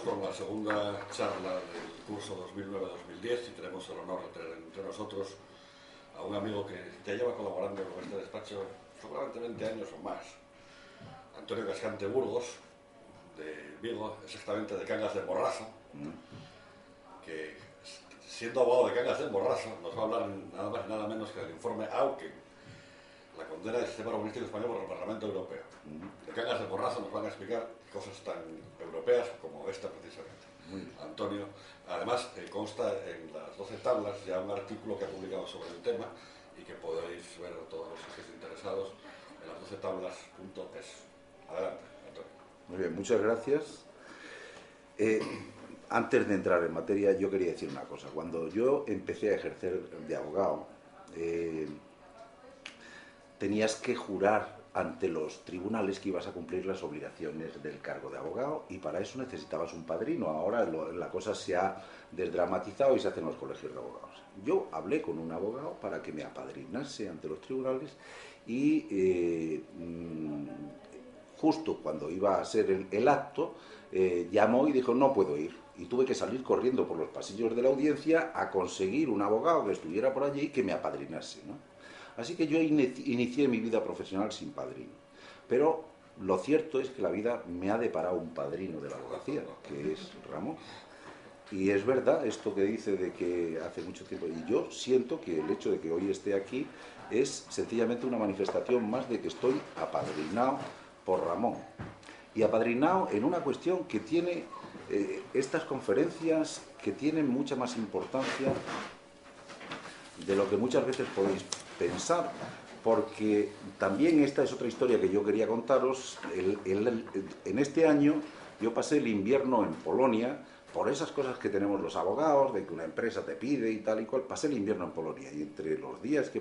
con la segunda charla del curso 2009-2010 y tenemos el honor de tener entre nosotros a un amigo que ya lleva colaborando con este despacho seguramente 20 años o más, Antonio Cascante Burgos, de Vigo, exactamente de Cangas de Morrazo, que siendo abogado de Cangas de Morrazo nos va a hablar nada más y nada menos que del informe Auken, la condena del sistema urbanístico español por el Parlamento Europeo. De Cangas de Morrazo nos van a explicar cosas tan europeas como esta precisamente. Antonio, además consta en las 12 tablas ya un artículo que ha publicado sobre el tema y que podéis ver todos los que estéis interesados en las 12tablas.es. Adelante, Antonio. Muy bien, muchas gracias. Antes de entrar en materia, yo quería decir una cosa. Cuando yo empecé a ejercer de abogado, tenías que jurar ante los tribunales que ibas a cumplir las obligaciones del cargo de abogado y para eso necesitabas un padrino. Ahora la cosa se ha desdramatizado y se hace en los colegios de abogados. Yo hablé con un abogado para que me apadrinase ante los tribunales y justo cuando iba a ser el acto, llamó y dijo no puedo ir. Y tuve que salir corriendo por los pasillos de la audiencia a conseguir un abogado que estuviera por allí y que me apadrinase, ¿no? Así que yo inicié mi vida profesional sin padrino. Pero lo cierto es que la vida me ha deparado un padrino de la abogacía, que es Ramón. Y es verdad esto que dice de que hace mucho tiempo. Y yo siento que el hecho de que hoy esté aquí es sencillamente una manifestación más de que estoy apadrinado por Ramón. Y apadrinado en una cuestión que tiene estas conferencias que tienen mucha más importancia de lo que muchas veces podéis pensar, porque también esta es otra historia que yo quería contaros. En este año yo pasé el invierno en Polonia, por esas cosas que tenemos los abogados, de que una empresa te pide y tal y cual. Pasé el invierno en Polonia y entre los días que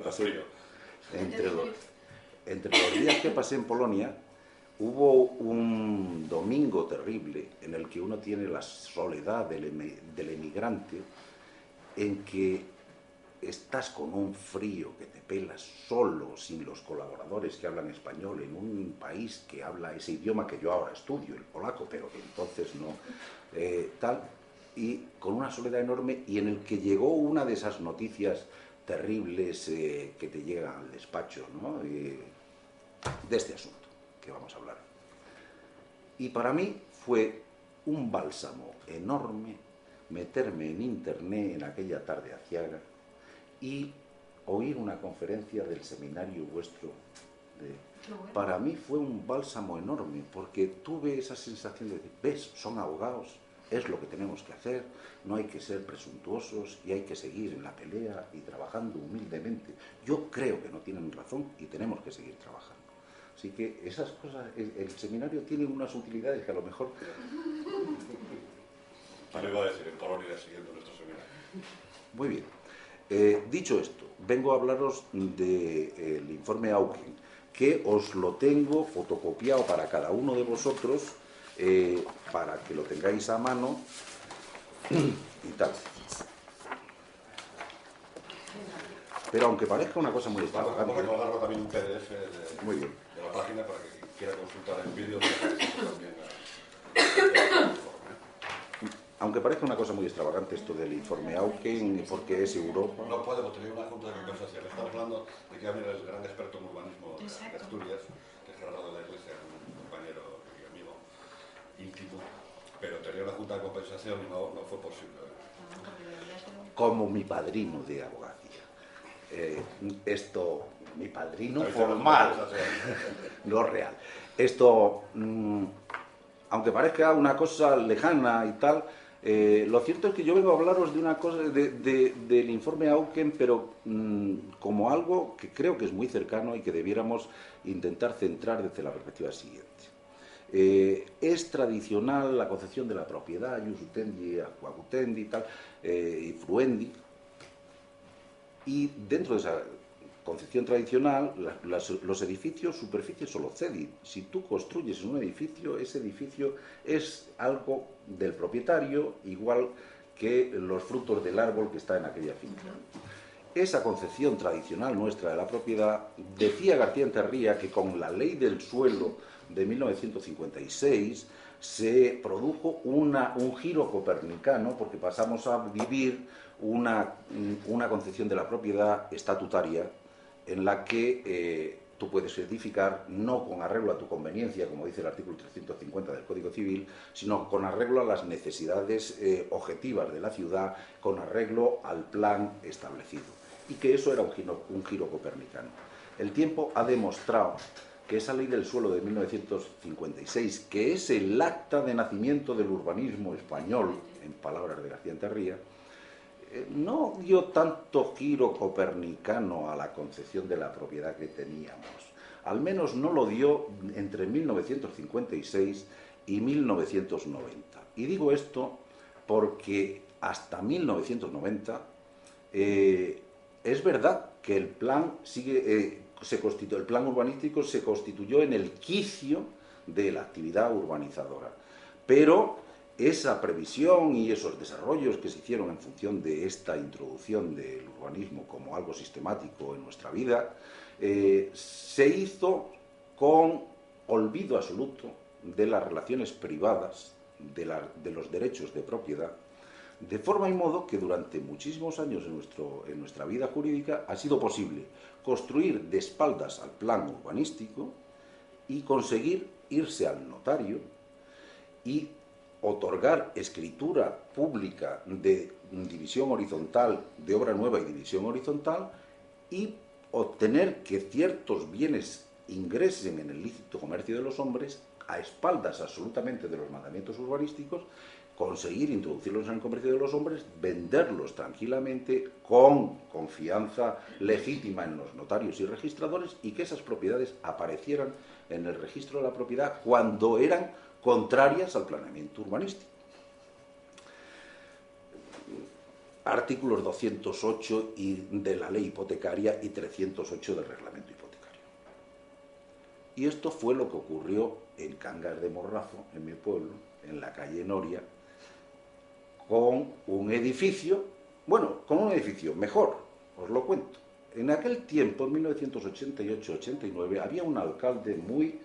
pasé en Polonia hubo un domingo terrible en el que uno tiene la soledad del emigrante, en que estás con un frío que te pelas solo, sin los colaboradores que hablan español, en un país que habla ese idioma que yo ahora estudio, el polaco, pero que entonces no, tal, y con una soledad enorme, y en el que llegó una de esas noticias terribles que te llegan al despacho, ¿no? De este asunto que vamos a hablar. Y para mí fue un bálsamo enorme meterme en internet en aquella tarde aciaga y oír una conferencia del seminario vuestro. Para mí fue un bálsamo enorme, porque tuve esa sensación de decir, ves, son abogados, es lo que tenemos que hacer, no hay que ser presuntuosos y hay que seguir en la pelea y trabajando humildemente. Yo creo que no tienen razón y tenemos que seguir trabajando. Así que esas cosas, el seminario tiene unas utilidades que a lo mejor... Yo le iba a decir, en Polonia siguiendo nuestro seminario. Muy bien. Dicho esto, vengo a hablaros del informe Auken, que os lo tengo fotocopiado para cada uno de vosotros, para que lo tengáis a mano y tal. Pero aunque parezca una cosa muy extravagante... Vamos a colgarlo también un PDF muy bien. De la página para que quien quiera consultar el vídeo también Aunque parezca una cosa muy extravagante esto del informe Auken, porque es Europa... No podemos tener una junta de conversación. Estamos hablando de que va a venir el gran experto en urbanismo de Asturias, que es Gerardo de la Iglesia, un compañero y amigo íntimo, pero tenía una junta de compensación y no fue posible. Como mi padrino de abogacía. Mi padrino formal, no real. Esto, aunque parezca una cosa lejana y tal, lo cierto es que yo vengo a hablaros de una cosa, del informe Auken, pero como algo que creo que es muy cercano y que debiéramos intentar centrar desde la perspectiva siguiente. Es tradicional la concepción de la propiedad, ius utendi, aqua utendi y tal, y fruendi, y dentro de esa concepción tradicional, los edificios, superficies solo ceden. Si tú construyes en un edificio, ese edificio es algo del propietario, igual que los frutos del árbol que está en aquella finca. Esa concepción tradicional nuestra de la propiedad, decía García Enterría que con la ley del suelo de 1956 se produjo un giro copernicano, porque pasamos a vivir una concepción de la propiedad estatutaria en la que tú puedes edificar no con arreglo a tu conveniencia, como dice el artículo 350 del Código Civil, sino con arreglo a las necesidades objetivas de la ciudad, con arreglo al plan establecido. Y que eso era un giro copernicano. El tiempo ha demostrado que esa ley del suelo de 1956, que es el acta de nacimiento del urbanismo español, en palabras de García Enterría, no dio tanto giro copernicano a la concepción de la propiedad que teníamos. Al menos no lo dio entre 1956 y 1990. Y digo esto porque hasta 1990 es verdad que el plan el plan urbanístico se constituyó en el quicio de la actividad urbanizadora, pero esa previsión y esos desarrollos que se hicieron en función de esta introducción del urbanismo como algo sistemático en nuestra vida, se hizo con olvido absoluto de las relaciones privadas, de los derechos de propiedad, de forma y modo que durante muchísimos años en nuestra vida jurídica ha sido posible construir de espaldas al plan urbanístico y conseguir irse al notario y otorgar escritura pública de división horizontal, de obra nueva y división horizontal, y obtener que ciertos bienes ingresen en el lícito comercio de los hombres a espaldas absolutamente de los mandamientos urbanísticos, conseguir introducirlos en el comercio de los hombres, venderlos tranquilamente con confianza legítima en los notarios y registradores, y que esas propiedades aparecieran en el registro de la propiedad cuando eran contrarias al planeamiento urbanístico. Artículos 208 de la ley hipotecaria y 308 del reglamento hipotecario. Y esto fue lo que ocurrió en Cangas de Morrazo, en mi pueblo, en la calle Noria, con un edificio, mejor, os lo cuento. En aquel tiempo, en 1988-89, había un alcalde muy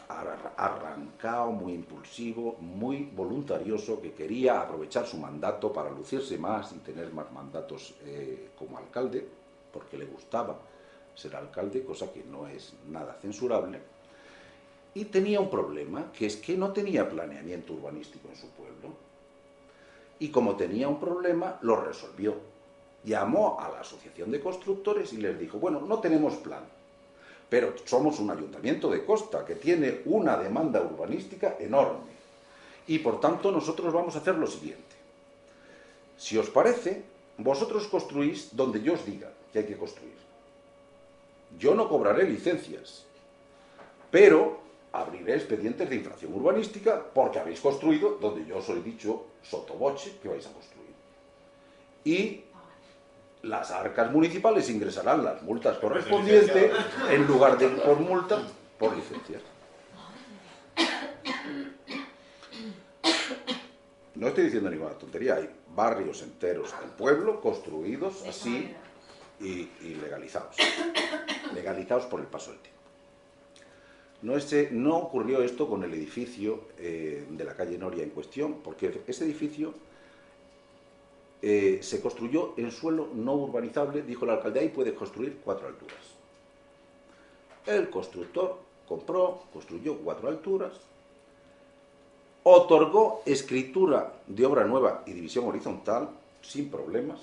arrancado, muy impulsivo, muy voluntarioso, que quería aprovechar su mandato para lucirse más y tener más mandatos como alcalde, porque le gustaba ser alcalde, cosa que no es nada censurable. Y tenía un problema, que es que no tenía planeamiento urbanístico en su pueblo. Y como tenía un problema, lo resolvió. Llamó a la asociación de constructores y les dijo, bueno, no tenemos plan, pero somos un ayuntamiento de costa que tiene una demanda urbanística enorme. Y por tanto nosotros vamos a hacer lo siguiente. Si os parece, vosotros construís donde yo os diga que hay que construir. Yo no cobraré licencias, pero abriré expedientes de infracción urbanística porque habéis construido donde yo os he dicho sotoboche que vais a construir. Y las arcas municipales ingresarán las multas correspondientes en lugar de por multa, por licencias. No estoy diciendo ninguna tontería, hay barrios enteros del pueblo construidos así y legalizados. Legalizados por el paso del tiempo. No ocurrió esto con el edificio de la calle Noria en cuestión, porque ese edificio se construyó en suelo no urbanizable. Dijo el alcalde, ahí puedes construir 4 alturas. El constructor compró, construyó 4 alturas, otorgó escritura de obra nueva y división horizontal sin problemas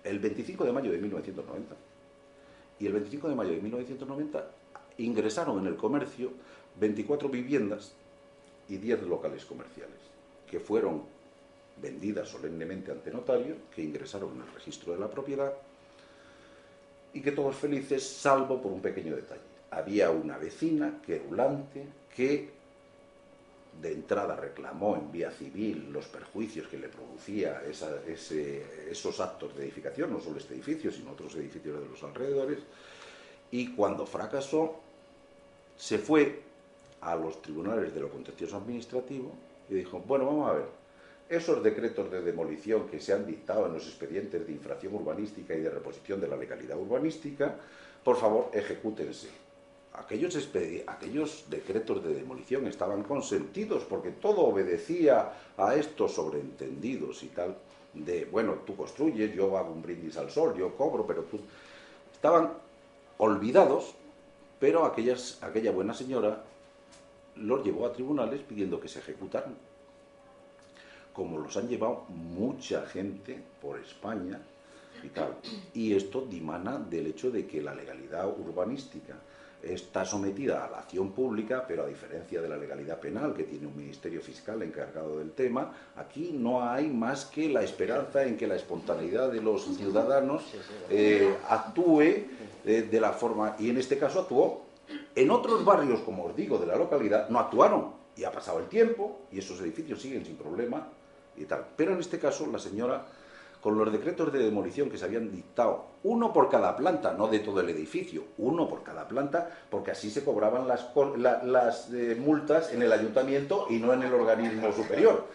el 25 de mayo de 1990. Y el 25 de mayo de 1990 ingresaron en el comercio 24 viviendas y 10 locales comerciales, que fueron vendidas solemnemente ante notario, que ingresaron en el registro de la propiedad, y que todos felices, salvo por un pequeño detalle. Había una vecina querulante que de entrada reclamó en vía civil los perjuicios que le producía esos actos de edificación, no solo este edificio, sino otros edificios de los alrededores, y cuando fracasó, se fue a los tribunales de lo contencioso administrativo y dijo, bueno, vamos a ver, esos decretos de demolición que se han dictado en los expedientes de infracción urbanística y de reposición de la legalidad urbanística, por favor, ejecútense. aquellos decretos de demolición estaban consentidos porque todo obedecía a estos sobreentendidos y tal, de, bueno, tú construyes, yo hago un brindis al sol, yo cobro, pero tú... Estaban olvidados, pero aquella buena señora los llevó a tribunales pidiendo que se ejecutaran, como los han llevado mucha gente por España y tal. Y esto dimana del hecho de que la legalidad urbanística está sometida a la acción pública, pero a diferencia de la legalidad penal, que tiene un ministerio fiscal encargado del tema, aquí no hay más que la esperanza en que la espontaneidad de los ciudadanos actúe de la forma, y en este caso actuó. En otros barrios, como os digo, de la localidad, no actuaron, y ha pasado el tiempo, y esos edificios siguen sin problema, y tal. Pero en este caso, la señora, con los decretos de demolición que se habían dictado, uno por cada planta, no de todo el edificio, uno por cada planta, porque así se cobraban las multas en el ayuntamiento y no en el organismo superior.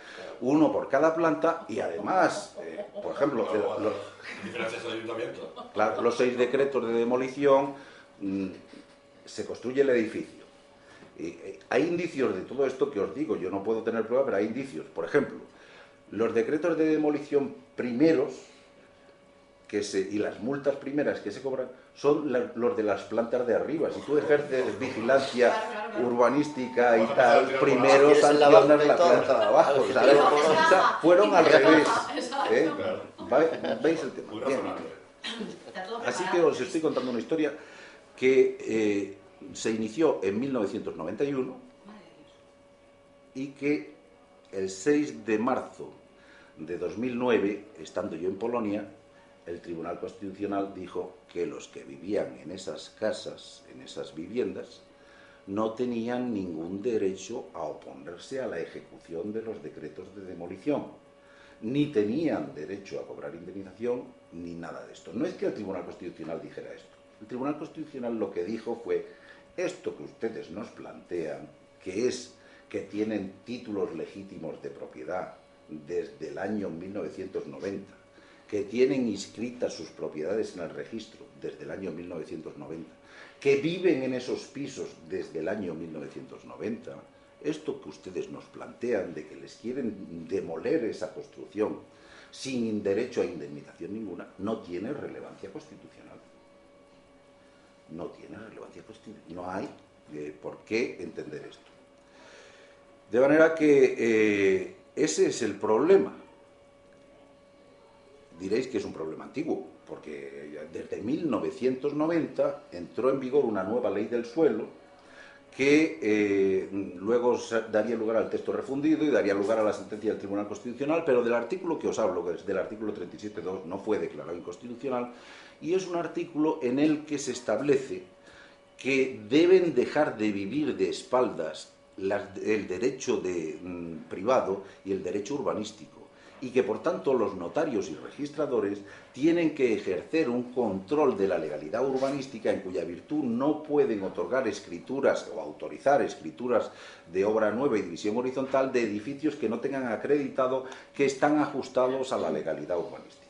Uno por cada planta y además, por ejemplo, claro, los 6 decretos de demolición, se construye el edificio. Hay indicios de todo esto que os digo, yo no puedo tener prueba, pero hay indicios. Por ejemplo, los decretos de demolición primeros y las multas primeras que se cobran son los de las plantas de arriba. Si tú ejerces vigilancia urbanística y tal, primero sancionas la planta de abajo, ¿sabes? O sea, fueron al revés. ¿Veis el tema? Bien. Así que os estoy contando una historia que se inició en 1991 y que el 6 de marzo de 2009, estando yo en Polonia, el Tribunal Constitucional dijo que los que vivían en esas casas, en esas viviendas, no tenían ningún derecho a oponerse a la ejecución de los decretos de demolición, ni tenían derecho a cobrar indemnización, ni nada de esto. No es que el Tribunal Constitucional dijera esto. El Tribunal Constitucional lo que dijo fue, esto que ustedes nos plantean, que es que tienen títulos legítimos de propiedad desde el año 1990, que tienen inscritas sus propiedades en el registro desde el año 1990, que viven en esos pisos desde el año 1990, esto que ustedes nos plantean de que les quieren demoler esa construcción sin derecho a indemnización ninguna, no tiene relevancia constitucional. No tiene relevancia constitucional. No hay por qué entender esto. De manera que ese es el problema. Diréis que es un problema antiguo, porque desde 1990 entró en vigor una nueva ley del suelo que luego daría lugar al texto refundido y daría lugar a la sentencia del Tribunal Constitucional, pero del artículo que os hablo, que es del artículo 37.2, no fue declarado inconstitucional, y es un artículo en el que se establece que deben dejar de vivir de espaldas el derecho privado y el derecho urbanístico, y que por tanto los notarios y registradores tienen que ejercer un control de la legalidad urbanística en cuya virtud no pueden otorgar escrituras o autorizar escrituras de obra nueva y división horizontal de edificios que no tengan acreditado que están ajustados a la legalidad urbanística.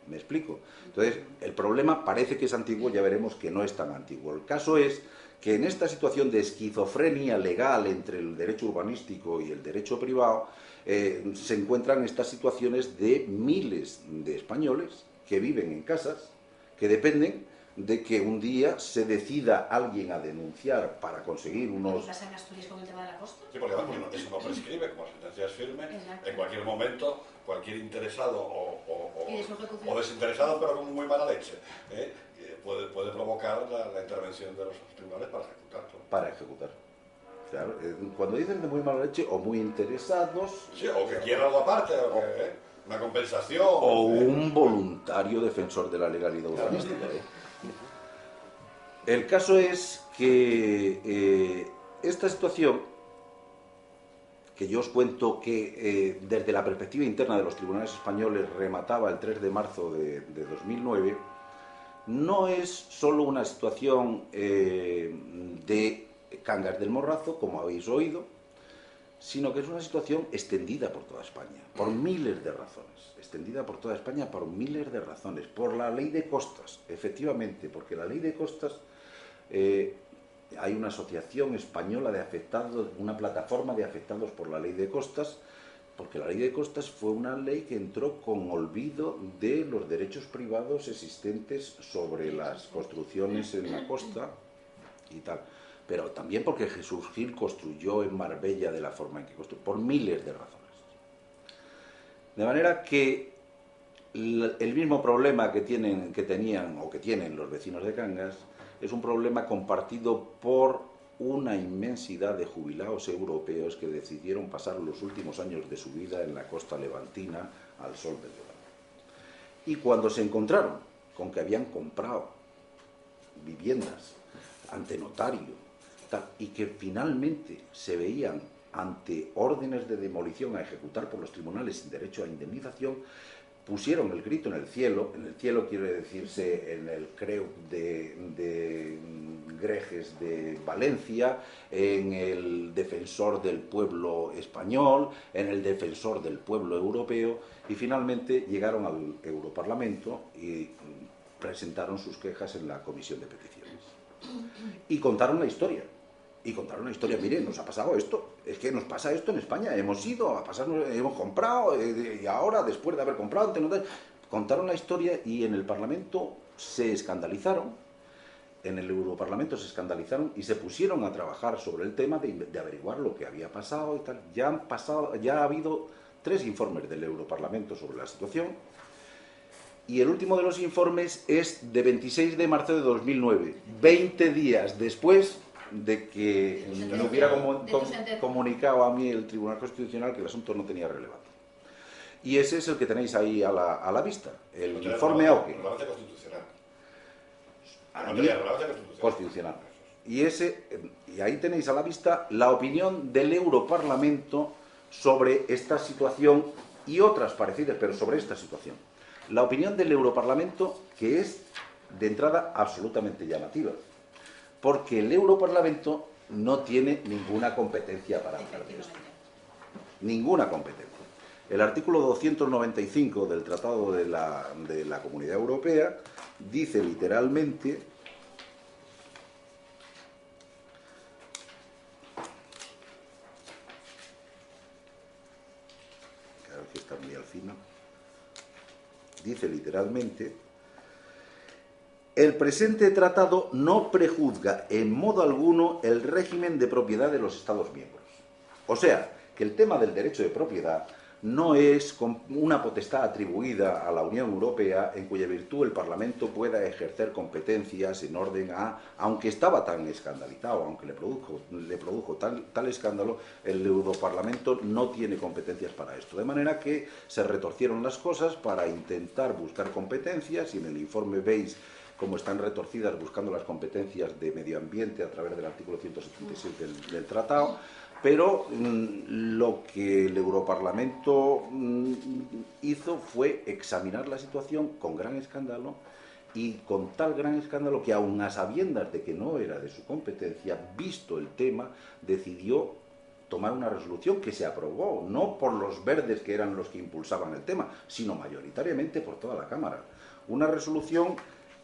¿Me explico? Entonces, el problema parece que es antiguo, ya veremos que no es tan antiguo. El caso es que en esta situación de esquizofrenia legal entre el derecho urbanístico y el derecho privado, se encuentran estas situaciones de miles de españoles que viven en casas, que dependen de que un día se decida alguien a denunciar para conseguir unos... ¿Qué pasa en Asturias con el tema de la costa? Sí, porque además eso no prescribe, como la sentencia es firme, en cualquier momento cualquier interesado o desinteresado, pero con muy mala leche, puede provocar la intervención de los tribunales para ejecutarlo. Para ejecutar. Claro, cuando dicen de muy mala leche o muy interesados... Sí, o que quiera algo aparte, o que, una compensación. O un voluntario defensor de la legalidad urbanística. El caso es que esta situación, que yo os cuento que desde la perspectiva interna de los tribunales españoles remataba el 3 de marzo de 2009, no es solo una situación de Cangas del Morrazo, como habéis oído, sino que es una situación extendida por toda España, por miles de razones. Extendida por toda España por miles de razones. Por la ley de costas, efectivamente, porque la ley de costas hay una asociación española de afectados, una plataforma de afectados por la ley de costas, porque la ley de costas fue una ley que entró con olvido de los derechos privados existentes sobre las construcciones en la costa y tal. Pero también porque Jesús Gil construyó en Marbella de la forma en que construyó, por miles de razones. De manera que el mismo problema que tenían o que tienen los vecinos de Cangas es un problema compartido por una inmensidad de jubilados europeos que decidieron pasar los últimos años de su vida en la costa levantina al sol del verano. Y cuando se encontraron con que habían comprado viviendas ante notario y que finalmente se veían ante órdenes de demolición a ejecutar por los tribunales sin derecho a indemnización, pusieron el grito en el cielo quiere decirse en el CREU de Grejes de Valencia, en el Defensor del Pueblo Español, en el Defensor del Pueblo Europeo, y finalmente llegaron al Europarlamento y presentaron sus quejas en la Comisión de Peticiones. Y contaron la historia. Mire, nos ha pasado esto, es que nos pasa esto en España, hemos ido a pasar, hemos comprado, y ahora, después de haber comprado, contaron la historia y en el Parlamento se escandalizaron, en el Europarlamento se escandalizaron y se pusieron a trabajar sobre el tema de averiguar lo que había pasado y tal. Ya ha habido 3 informes del Europarlamento sobre la situación, y el último de los informes es de 26 de marzo de 2009, 20 días después de que me hubiera comunicado a mí el Tribunal Constitucional que el asunto no tenía relevancia. Y ese es el que tenéis ahí a la vista, el informe Auque. Relevancia constitucional. No tenía relevancia constitucional. Y ahí tenéis a la vista la opinión del Europarlamento sobre esta situación y otras parecidas, pero sobre esta situación. La opinión del Europarlamento, que es de entrada absolutamente llamativa, porque el Europarlamento no tiene ninguna competencia para hablar de esto. Ninguna competencia. El artículo 295 del Tratado de la Comunidad Europea dice literalmente claro que está muy al final. Dice literalmente: el presente tratado no prejuzga en modo alguno el régimen de propiedad de los Estados miembros. O sea, que el tema del derecho de propiedad no es una potestad atribuida a la Unión Europea en cuya virtud el Parlamento pueda ejercer competencias en orden a, aunque estaba tan escandalizado, aunque le produjo tal escándalo, el Europarlamento no tiene competencias para esto. De manera que se retorcieron las cosas para intentar buscar competencias, y en el informe veis cómo están retorcidas buscando las competencias de medio ambiente a través del artículo 176 del tratado, pero lo que el Europarlamento hizo fue examinar la situación con gran escándalo, y con tal gran escándalo que, aun a sabiendas de que no era de su competencia, visto el tema, decidió tomar una resolución que se aprobó, no por los verdes, que eran los que impulsaban el tema, sino mayoritariamente por toda la Cámara. Una resolución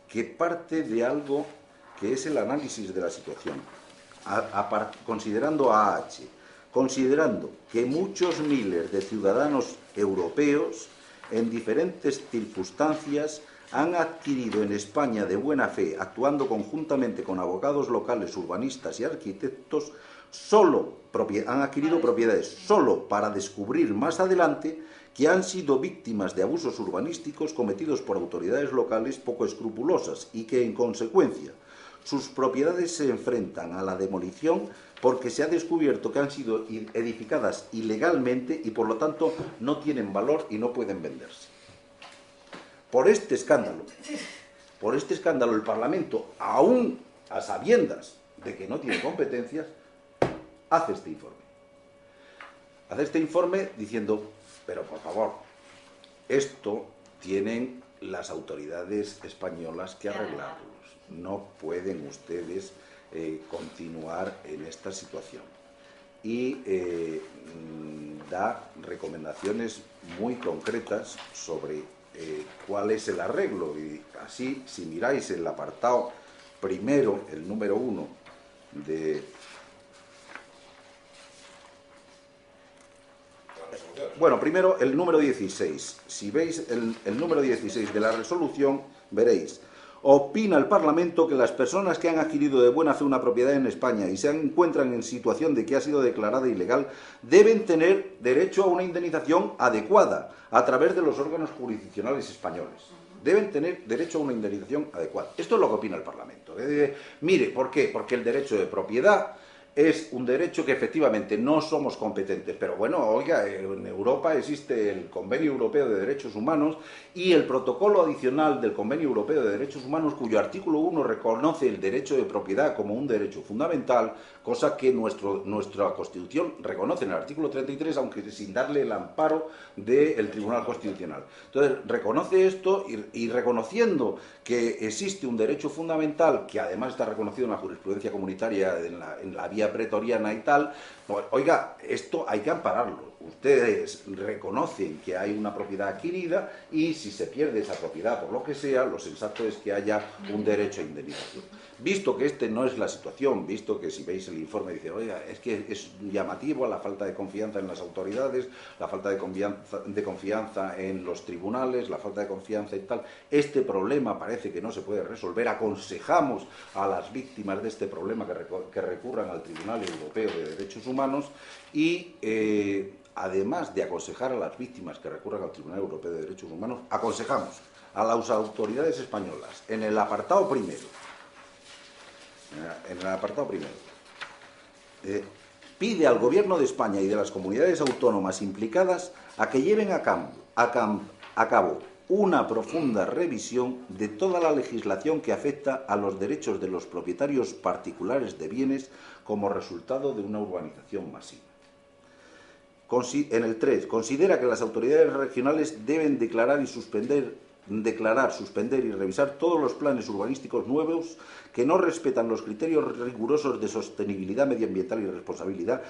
que parte de algo que es el análisis de la situación, considerando considerando que muchos miles de ciudadanos europeos en diferentes circunstancias han adquirido en España de buena fe, actuando conjuntamente con abogados locales, urbanistas y arquitectos, han adquirido propiedades solo para descubrir más adelante que han sido víctimas de abusos urbanísticos cometidos por autoridades locales poco escrupulosas, y que, en consecuencia, sus propiedades se enfrentan a la demolición porque se ha descubierto que han sido edificadas ilegalmente y, por lo tanto, no tienen valor y no pueden venderse. Por este escándalo, el Parlamento, aún a sabiendas de que no tiene competencias, hace este informe. Hace este informe diciendo: pero por favor, esto tienen las autoridades españolas que arreglarlos. No pueden ustedes continuar en esta situación. Y da recomendaciones muy concretas sobre cuál es el arreglo. Y así, si miráis el apartado primero, el número 1 Bueno, primero el número 16. Si veis el número 16 de la resolución, veréis: opina el Parlamento que las personas que han adquirido de buena fe una propiedad en España y se encuentran en situación de que ha sido declarada ilegal deben tener derecho a una indemnización adecuada a través de los órganos jurisdiccionales españoles. Deben tener derecho a una indemnización adecuada. Esto es lo que opina el Parlamento. Mire, ¿por qué? Porque el derecho de propiedad es un derecho que efectivamente no somos competentes, pero bueno, oiga, en Europa existe el Convenio Europeo de Derechos Humanos y el protocolo adicional del Convenio Europeo de Derechos Humanos, cuyo artículo 1 reconoce el derecho de propiedad como un derecho fundamental, cosa que nuestra Constitución reconoce en el artículo 33, aunque sin darle el amparo del Tribunal Constitucional. Entonces, reconoce esto y reconociendo que existe un derecho fundamental, que además está reconocido en la jurisprudencia comunitaria, en la vía pretoriana y tal, pues, oiga, esto hay que ampararlo. Ustedes reconocen que hay una propiedad adquirida y si se pierde esa propiedad por lo que sea, lo sensato es que haya un derecho a indemnización. Visto que este no es la situación, visto que si veis el informe dice, oiga, es que es llamativo la falta de confianza en las autoridades, la falta de confianza en los tribunales, la falta de confianza y tal, este problema parece que no se puede resolver, aconsejamos a las víctimas de este problema que recurran al Tribunal Europeo de Derechos Humanos y además de aconsejar a las víctimas que recurran al Tribunal Europeo de Derechos Humanos, aconsejamos a las autoridades españolas en el apartado primero, pide al Gobierno de España y de las comunidades autónomas implicadas a que lleven a cabo una profunda revisión de toda la legislación que afecta a los derechos de los propietarios particulares de bienes como resultado de una urbanización masiva. En el 3, considera que las autoridades regionales deben declarar, suspender y revisar todos los planes urbanísticos nuevos que no respetan los criterios rigurosos de sostenibilidad medioambiental y responsabilidad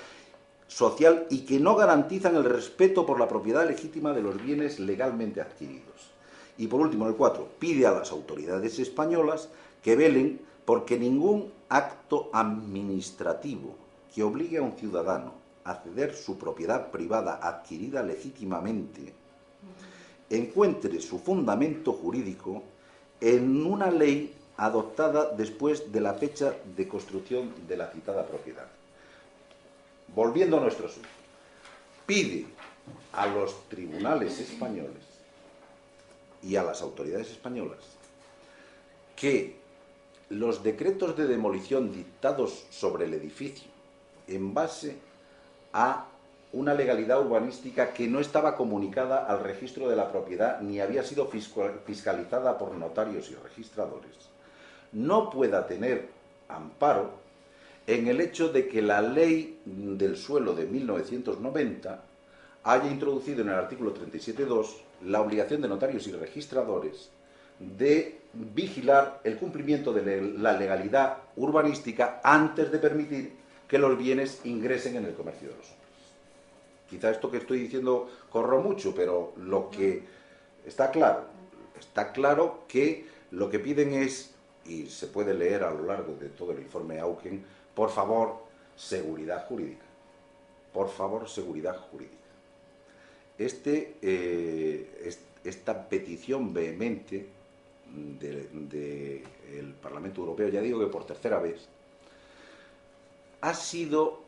social y que no garantizan el respeto por la propiedad legítima de los bienes legalmente adquiridos. Y por último, en el 4, pide a las autoridades españolas que velen porque ningún acto administrativo que obligue a un ciudadano a ceder su propiedad privada adquirida legítimamente encuentre su fundamento jurídico en una ley adoptada después de la fecha de construcción de la citada propiedad. Volviendo a nuestro asunto, pide a los tribunales españoles y a las autoridades españolas que los decretos de demolición dictados sobre el edificio en base a una legalidad urbanística que no estaba comunicada al registro de la propiedad ni había sido fiscalizada por notarios y registradores, no pueda tener amparo en el hecho de que la ley del suelo de 1990 haya introducido en el artículo 37.2 la obligación de notarios y registradores de vigilar el cumplimiento de la legalidad urbanística antes de permitir que los bienes ingresen en el comercio de los hombres. Quizá esto que estoy diciendo corro mucho, pero lo que está claro que lo que piden es, y se puede leer a lo largo de todo el informe Auken, por favor, seguridad jurídica. Por favor, seguridad jurídica. Esta petición vehemente del Parlamento Europeo, ya digo que por tercera vez, ha sido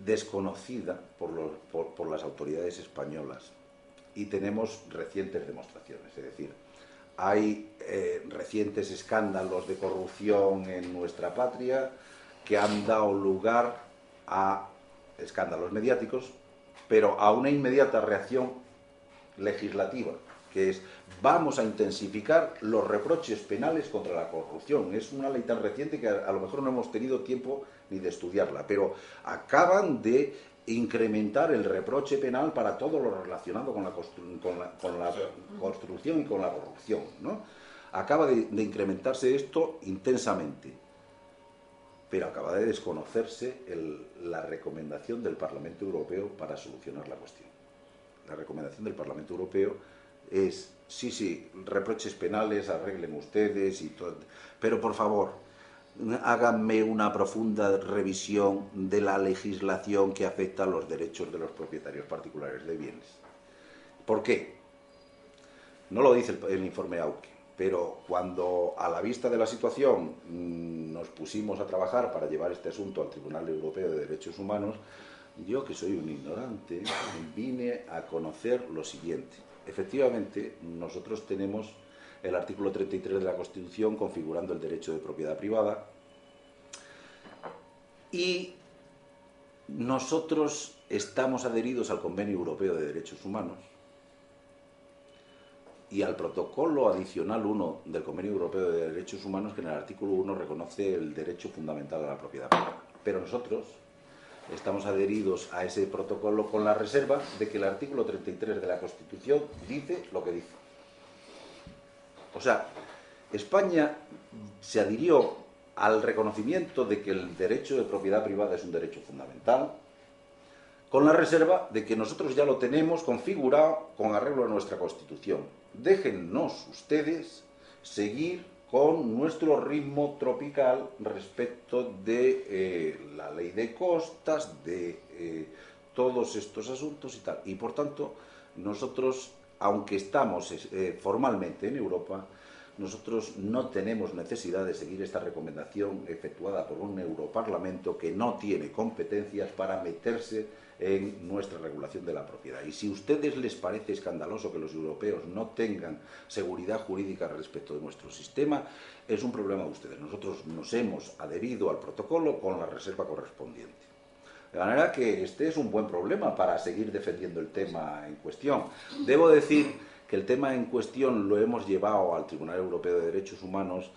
desconocida por las autoridades españolas y tenemos recientes demostraciones. Es decir, hay recientes escándalos de corrupción en nuestra patria que han dado lugar a escándalos mediáticos, pero a una inmediata reacción legislativa, que es: vamos a intensificar los reproches penales contra la corrupción. Es una ley tan reciente que a lo mejor no hemos tenido tiempo ni de estudiarla, pero acaban de incrementar el reproche penal para todo lo relacionado con la construcción y con la corrupción, ¿no? Acaba de incrementarse esto intensamente, pero acaba de desconocerse la recomendación del Parlamento Europeo para solucionar la cuestión. La recomendación del Parlamento Europeo es: sí, reproches penales, arreglen ustedes y todo, pero por favor, háganme una profunda revisión de la legislación que afecta a los derechos de los propietarios particulares de bienes. ¿Por qué? No lo dice el informe Auque, pero cuando a la vista de la situación nos pusimos a trabajar para llevar este asunto al Tribunal Europeo de Derechos Humanos, yo, que soy un ignorante, vine a conocer lo siguiente. Efectivamente, nosotros tenemos el artículo 33 de la Constitución configurando el derecho de propiedad privada, y nosotros estamos adheridos al Convenio Europeo de Derechos Humanos y al protocolo adicional 1 del Convenio Europeo de Derechos Humanos, que en el artículo 1 reconoce el derecho fundamental a la propiedad privada. Pero nosotros estamos adheridos a ese protocolo con la reserva de que el artículo 33 de la Constitución dice lo que dice. O sea, España se adhirió al reconocimiento de que el derecho de propiedad privada es un derecho fundamental, con la reserva de que nosotros ya lo tenemos configurado con arreglo a nuestra Constitución. Déjennos ustedes seguir con nuestro ritmo tropical respecto de la ley de costas, de todos estos asuntos y tal. Y por tanto, nosotros, aunque estamos formalmente en Europa, nosotros no tenemos necesidad de seguir esta recomendación efectuada por un Europarlamento que no tiene competencias para meterse en nuestra regulación de la propiedad. Y si a ustedes les parece escandaloso que los europeos no tengan seguridad jurídica respecto de nuestro sistema, es un problema de ustedes. Nosotros nos hemos adherido al protocolo con la reserva correspondiente. De manera que este es un buen problema para seguir defendiendo el tema en cuestión. Debo decir que el tema en cuestión lo hemos llevado al Tribunal Europeo de Derechos Humanos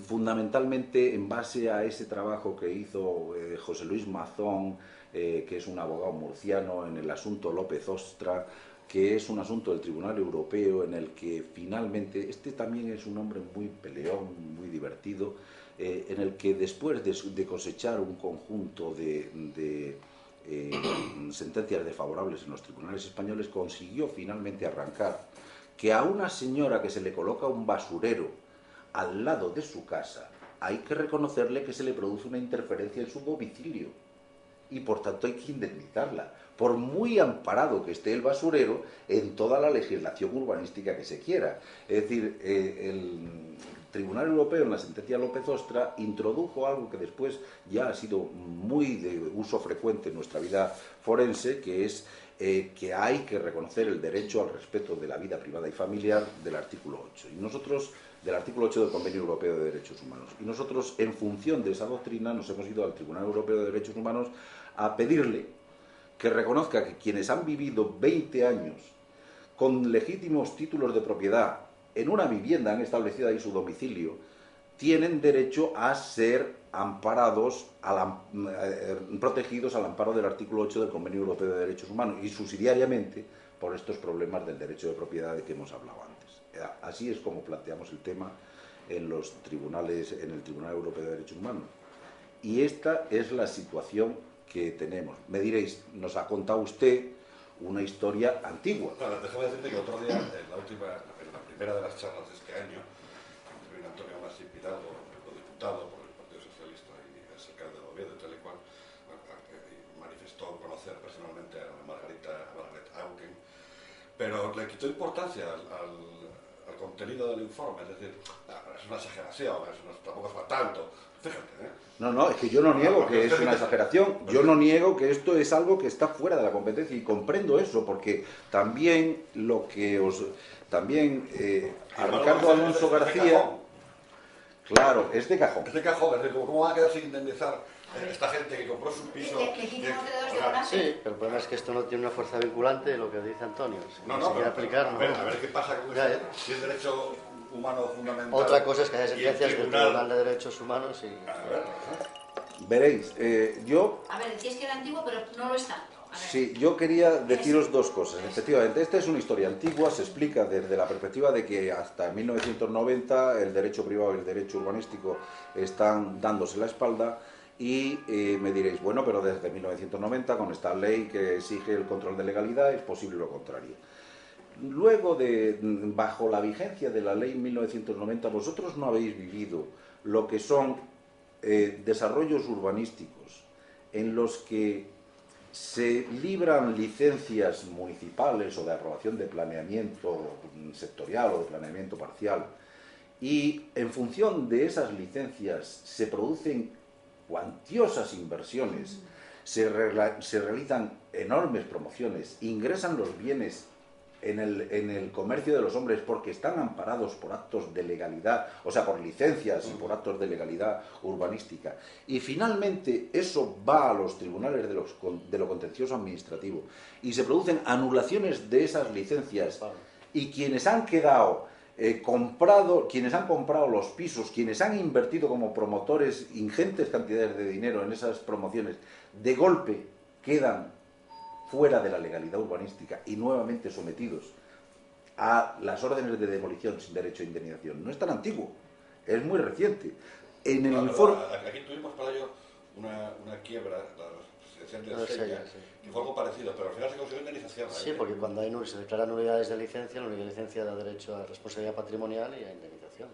fundamentalmente en base a ese trabajo que hizo José Luis Mazón, que es un abogado murciano, en el asunto López Ostra, que es un asunto del Tribunal Europeo en el que finalmente, este también es un hombre muy peleón, muy divertido, en el que después de cosechar un conjunto de sentencias desfavorables en los tribunales españoles, consiguió finalmente arrancar que a una señora que se le coloca un basurero al lado de su casa, hay que reconocerle que se le produce una interferencia en su domicilio y por tanto hay que indemnizarla, por muy amparado que esté el basurero en toda la legislación urbanística que se quiera. Es decir, el Tribunal Europeo, en la sentencia López Ostra, introdujo algo que después ya ha sido muy de uso frecuente en nuestra vida forense, que es que hay que reconocer el derecho al respeto de la vida privada y familiar del artículo 8. Y nosotros, del artículo 8 del Convenio Europeo de Derechos Humanos. Y nosotros, en función de esa doctrina, nos hemos ido al Tribunal Europeo de Derechos Humanos a pedirle que reconozca que quienes han vivido 20 años con legítimos títulos de propiedad en una vivienda, han establecido ahí su domicilio, tienen derecho a ser amparados, protegidos al amparo del artículo 8 del Convenio Europeo de Derechos Humanos y subsidiariamente por estos problemas del derecho de propiedad de que hemos hablado antes. Así es como planteamos el tema en los tribunales, en el Tribunal Europeo de Derechos Humanos. Y esta es la situación que tenemos. Me diréis, nos ha contado usted una historia antigua. Claro, déjame decirte que otro día, en la primera de las charlas de este año, vino Antonio Masip Hidalgo, diputado por el Partido Socialista y el alcalde de Oviedo y tal y cual, manifestó conocer personalmente a Margaret Auken, pero le quitó importancia al contenido del informe, es decir, es una exageración, tampoco es para tanto. Fíjate, No, es que yo no niego que es una exageración, yo no niego que esto es algo que está fuera de la competencia y comprendo eso, porque también a Ricardo Alonso García, claro, es de cajón. Es de cajón, es decir, ¿cómo van a quedar sin indemnizar esta gente que compró su piso? Sí, pero el problema es que esto no tiene una fuerza vinculante de lo que dice Antonio. Si no, se quiere aplicar, a ver qué pasa con esto, si es derecho humano fundamental. Otra cosa es que haya sentencias del Tribunal de Derechos Humanos y... Veréis, yo... A ver, decías que era antiguo, pero no lo está. Sí, yo quería deciros dos cosas. Efectivamente, esta es una historia antigua, se explica desde la perspectiva de que hasta 1990 el derecho privado y el derecho urbanístico están dándose la espalda y me diréis, bueno, pero desde 1990 con esta ley que exige el control de legalidad es posible lo contrario. Luego, bajo la vigencia de la ley 1990, vosotros no habéis vivido lo que son desarrollos urbanísticos en los que se libran licencias municipales o de aprobación de planeamiento sectorial o de planeamiento parcial, y en función de esas licencias se producen cuantiosas inversiones, se realizan enormes promociones, ingresan los bienes en el comercio de los hombres porque están amparados por actos de legalidad, o sea, por licencias y por actos de legalidad urbanística. Y finalmente eso va a los tribunales de lo contencioso administrativo y se producen anulaciones de esas licencias, y quienes han quedado quienes han comprado los pisos, quienes han invertido como promotores ingentes cantidades de dinero en esas promociones, de golpe quedan fuera de la legalidad urbanística y nuevamente sometidos a las órdenes de demolición sin derecho a indemnización. No es tan antiguo, es muy reciente. En el informe... Aquí tuvimos para ello una quiebra, la residencia de Sella, que fue algo parecido, pero al final se consiguió indemnización. Sí, porque cuando se declaran nulidades de licencia, la nulidad de licencia da derecho a responsabilidad patrimonial y a indemnización.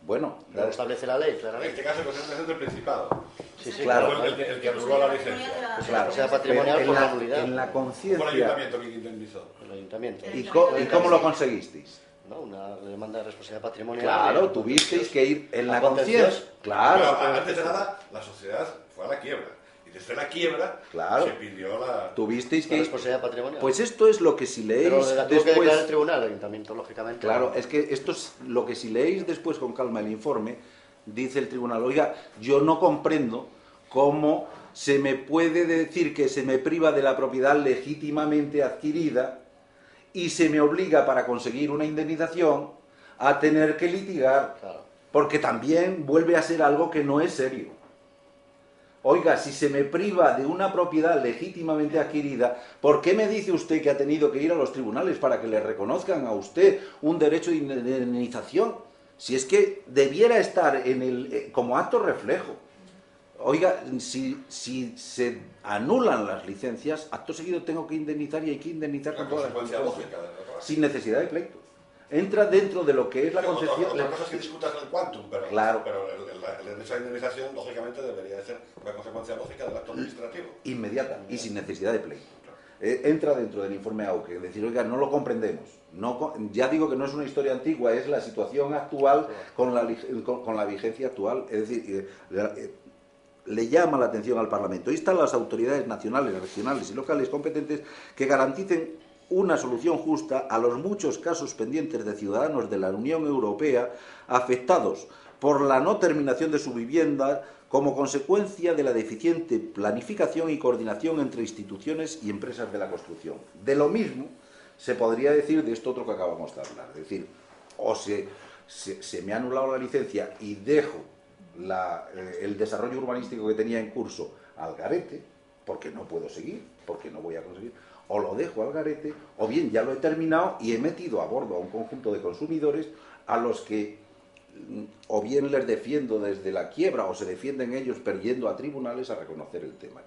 Bueno, lo establece la ley, claramente. En este caso, es del Principado. Sí, claro. El que anuló la licencia. Claro, sea patrimonial por la nulidad. En la conciencia... Fue el ayuntamiento que indemnizó. El ayuntamiento. ¿Y cómo lo conseguisteis? ¿No? Una demanda de responsabilidad patrimonial. Claro, tuvisteis que ir en la conciencia. Claro. Pero antes de nada, la sociedad fue a la quiebra. Y desde la quiebra se pidió la... Tuvisteis que la ir... responsabilidad patrimonial. Pues esto es lo que si leéis pero la tuvo después... que declarar el tribunal, el ayuntamiento, lógicamente. Claro, es que esto es lo que si leéis después con calma el informe, dice el tribunal, oiga, yo no comprendo cómo se me puede decir que se me priva de la propiedad legítimamente adquirida y se me obliga para conseguir una indemnización a tener que litigar, porque también vuelve a ser algo que no es serio. Oiga, si se me priva de una propiedad legítimamente adquirida, ¿por qué me dice usted que ha tenido que ir a los tribunales para que le reconozcan a usted un derecho de indemnización? Si es que debiera estar como acto reflejo. Oiga, si se anulan las licencias, acto seguido tengo que indemnizar y hay que indemnizar con todas las consecuencias, sin necesidad de pleito. Entra dentro de lo que es la concepción... Otra cosa es que discutas el quantum, pero, claro. pero el derecho a indemnización, lógicamente, debería de ser una consecuencia lógica del acto administrativo. Inmediata y sin necesidad de pleito. Entra dentro del informe AUKE, es decir, oiga, no lo comprendemos. Ya digo que no es una historia antigua, es la situación actual con la vigencia actual. Es decir, le llama la atención al Parlamento. Ahí están las autoridades nacionales, regionales y locales competentes que garanticen una solución justa a los muchos casos pendientes de ciudadanos de la Unión Europea afectados por la no terminación de su vivienda como consecuencia de la deficiente planificación y coordinación entre instituciones y empresas de la construcción. De lo mismo se podría decir de esto otro que acabamos de hablar. Es decir, o se me ha anulado la licencia y dejo el desarrollo urbanístico que tenía en curso al garete, porque no puedo seguir, porque no voy a conseguir, o lo dejo al garete, o bien ya lo he terminado y he metido a bordo a un conjunto de consumidores a los que o bien les defiendo desde la quiebra o se defienden ellos yendo a tribunales a reconocer el tema.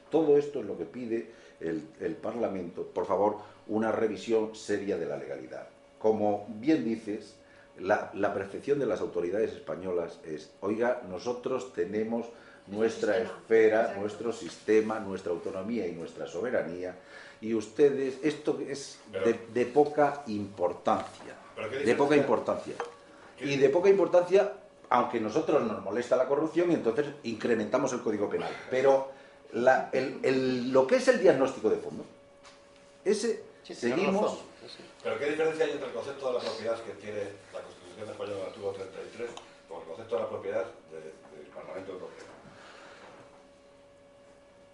Todo esto es lo que pide el Parlamento. Por favor, una revisión seria de la legalidad. Como bien dices, la percepción de las autoridades españolas es, oiga, nosotros tenemos nuestra esfera, nuestro sistema, nuestra autonomía y nuestra soberanía, y ustedes, esto es de poca importancia, de poca importancia. Y de poca importancia, aunque a nosotros nos molesta la corrupción y entonces incrementamos el Código Penal. Pero lo que es el diagnóstico de fondo, ese seguimos... ¿Pero qué diferencia hay entre el concepto de la propiedad que tiene la Constitución española del artículo 33 con el concepto de la propiedad del Parlamento Europeo?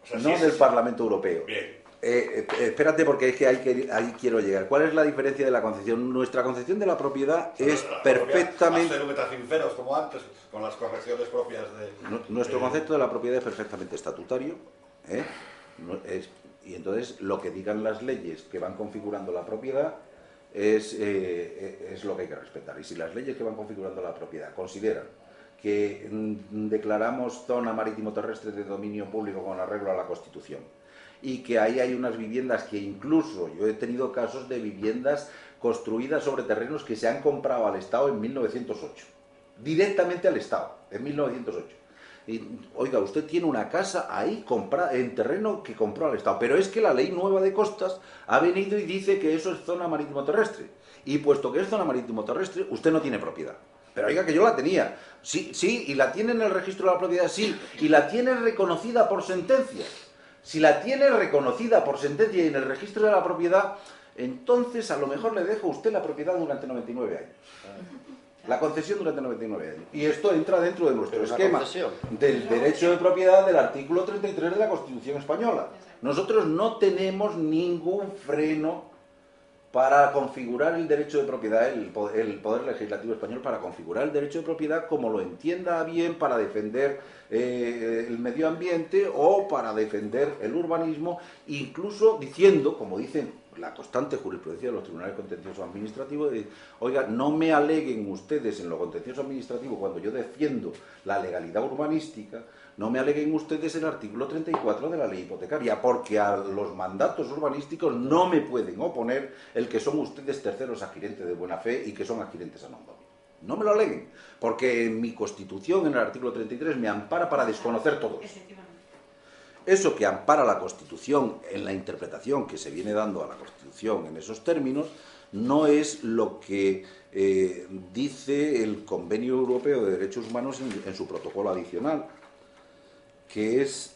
O sea, no del Parlamento Europeo. Bien. Espérate, porque es que ahí quiero llegar. ¿Cuál es la diferencia de la concepción? Nuestra concepción de la propiedad es perfectamente... Sinceros como antes, con las correcciones propias de... Nuestro concepto de la propiedad es perfectamente estatutario, y entonces lo que digan las leyes que van configurando la propiedad es lo que hay que respetar. Y si las leyes que van configurando la propiedad consideran que declaramos zona marítimo-terrestre de dominio público con arreglo a la Constitución, y que ahí hay unas viviendas que incluso yo he tenido casos de viviendas construidas sobre terrenos que se han comprado al Estado en 1908, directamente al Estado, en 1908. Y, oiga, usted tiene una casa ahí en terreno que compró al Estado, pero es que la ley nueva de costas ha venido y dice que eso es zona marítimo terrestre. Y puesto que es zona marítimo terrestre, usted no tiene propiedad. Pero oiga, que yo la tenía. Sí, sí, y la tiene en el registro de la propiedad, sí, y la tiene reconocida por sentencia. Si la tiene reconocida por sentencia y en el registro de la propiedad, entonces a lo mejor le dejo a usted la propiedad durante 99 años. La concesión durante 99 años. Y esto entra dentro de nuestro esquema del derecho de propiedad del artículo 33 de la Constitución española. Nosotros no tenemos ningún freno para configurar el derecho de propiedad, el Poder Legislativo español, para configurar el derecho de propiedad como lo entienda bien, para defender el medio ambiente o para defender el urbanismo, incluso diciendo, como dicen la constante jurisprudencia de los tribunales contenciosos administrativos, de, oiga, no me aleguen ustedes en lo contencioso administrativo cuando yo defiendo la legalidad urbanística, no me aleguen ustedes el artículo 34 de la ley hipotecaria, porque a los mandatos urbanísticos no me pueden oponer el que son ustedes terceros adquirentes de buena fe y que son adquirentes a nombre. No me lo aleguen, porque en mi Constitución, en el artículo 33, me ampara para desconocer todos. Eso que ampara la Constitución en la interpretación que se viene dando a la Constitución en esos términos, no es lo que dice el Convenio Europeo de Derechos Humanos en su protocolo adicional, que es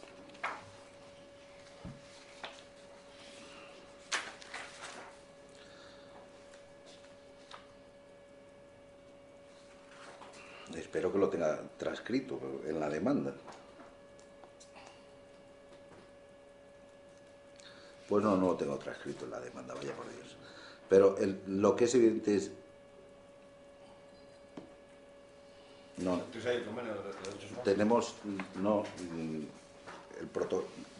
espero que lo tenga transcrito en la demanda. Pues no lo tengo transcrito en la demanda, vaya por Dios. Pero lo que es evidente es... No, tenemos... No,